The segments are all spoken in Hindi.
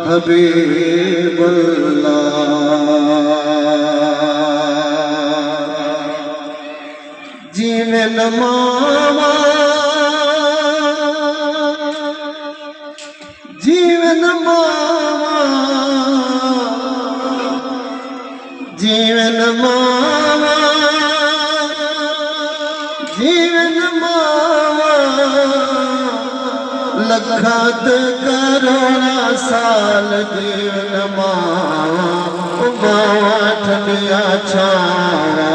हबीबुल्लाह। जीवन मावा जीवन मावा जीवन मावा जीवन मावा लखात करोड़ा साल जीवन मावा मावा ठंडिया छावा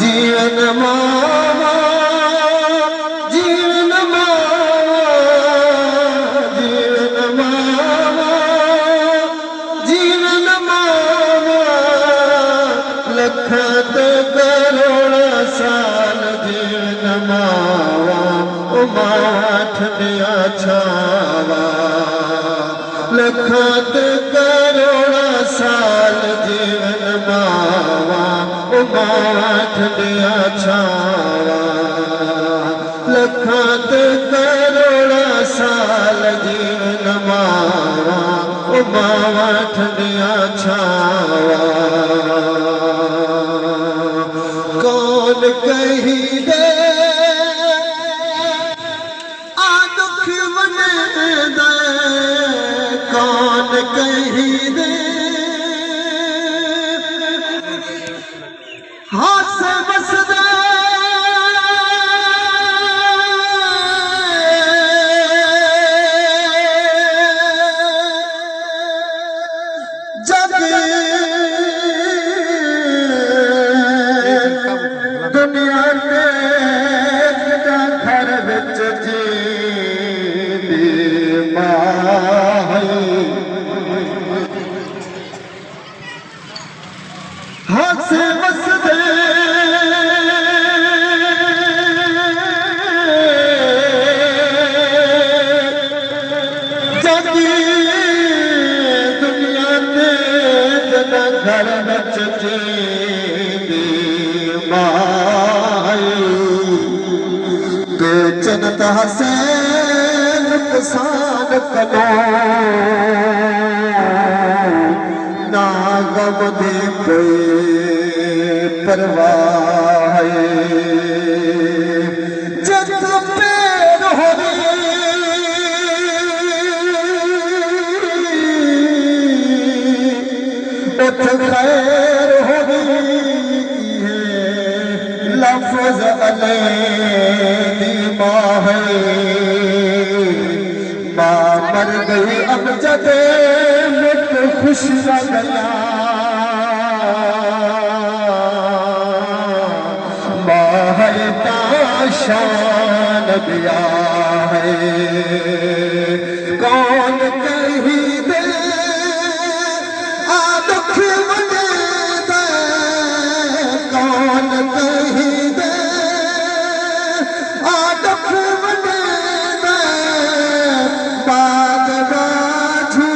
जीवन मावा जीवन मावा जीवन मावा जीवन मावा लखात करोड़ा साल जीवन मावा मावा ठंडिया छावा लखात करोड़ा साल जीवन मावा मावा ठंडिया छावा लखात करोड़ा साल जीवन मावा मावा ठंडिया छावा। कौन कही दे आ दुख बने दे, कौन कही दे हाथ से बस दे जग दुनिया के घर बिच जी माही हाथ से बस दे जगी दुनिया के घर बिच जी माही बेचन से नुकसान करो ना गम दे कोई परवाह जब पैर होगी उठ खैर होगी लफ्ज अले दी माँ है माँ मर गई अब जदे मिट खुश न गया माँ है ताशान दिया है। कौन कही दे आ दुख बने दे, कौन कही दे आ दुख बने दे बात बाझू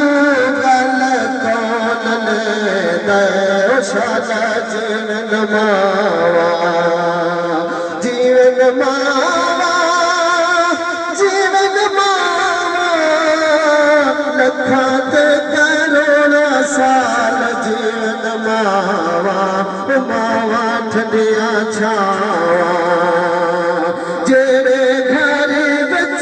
कल कौन ले दे शाला जीवन मावा जीवन मावा जीवन मावा लखात करोड़ा साल जीवन मावा मावा ठंडिया छावा जेड़े घर बिच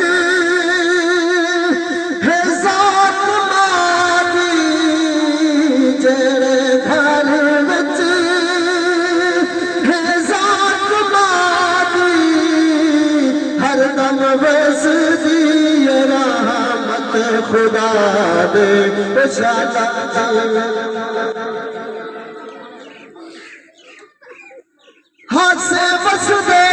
है ज़ात मारी जेड़े घर बिच है ज़ात मारी हर दम वसदी रहमत खुदा दे शाला हाथ से बस दे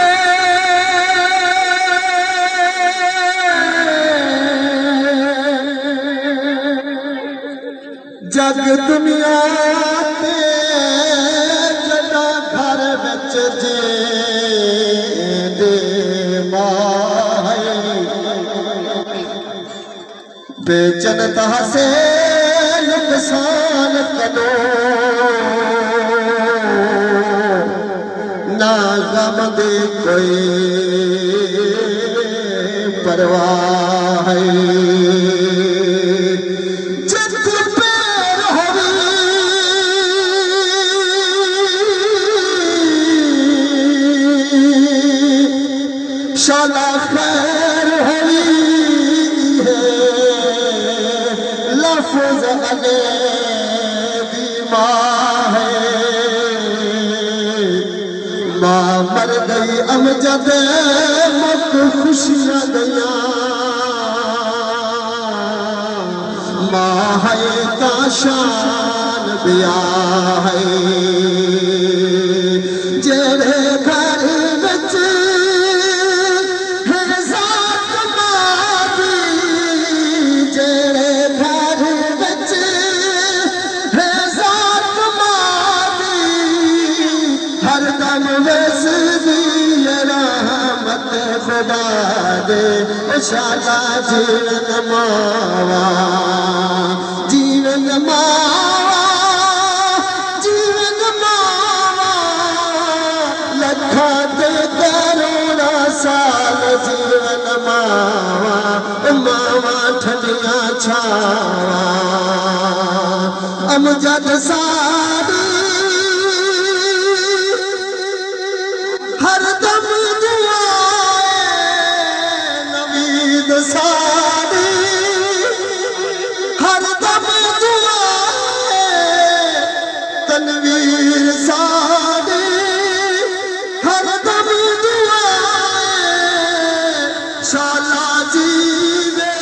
जग दुनिया ते जदा घर बिच जे दे माए बेचन से नुकसान करो ना गम दे कोई परवाह महफूज अले दी मां है मां मर गई अमजद मुख खुशियां गया मां है का शान बिया है जेड़े घर विच है ज़ात मां दी जेड़े घर विच है ज़ात मां दी हरदम वसदी रहमत खुदा दे शाला जीवन मावा जीवन मावा जीवन मावा लखा दे करोड़ा साल जीवन मावा मावा ठंडिया छावा अमजद सारी हरदम सारी हरदम दुआए तनवीर सारी हरदम दुआए शाला जीवे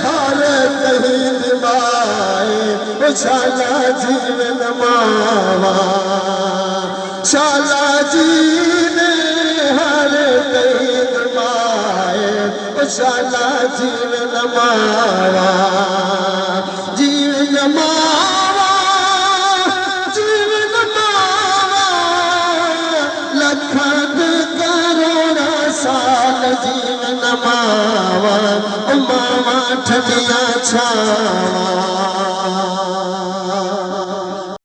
हर कहीं दिवाए शाला जीवन मावा शाला जीवे हर कहीं दिवाए शाला जीवन मावा जीवन मावा जीवन मावा लखन करोड़ा साल जीवन मावा मावा ठंडिया छावा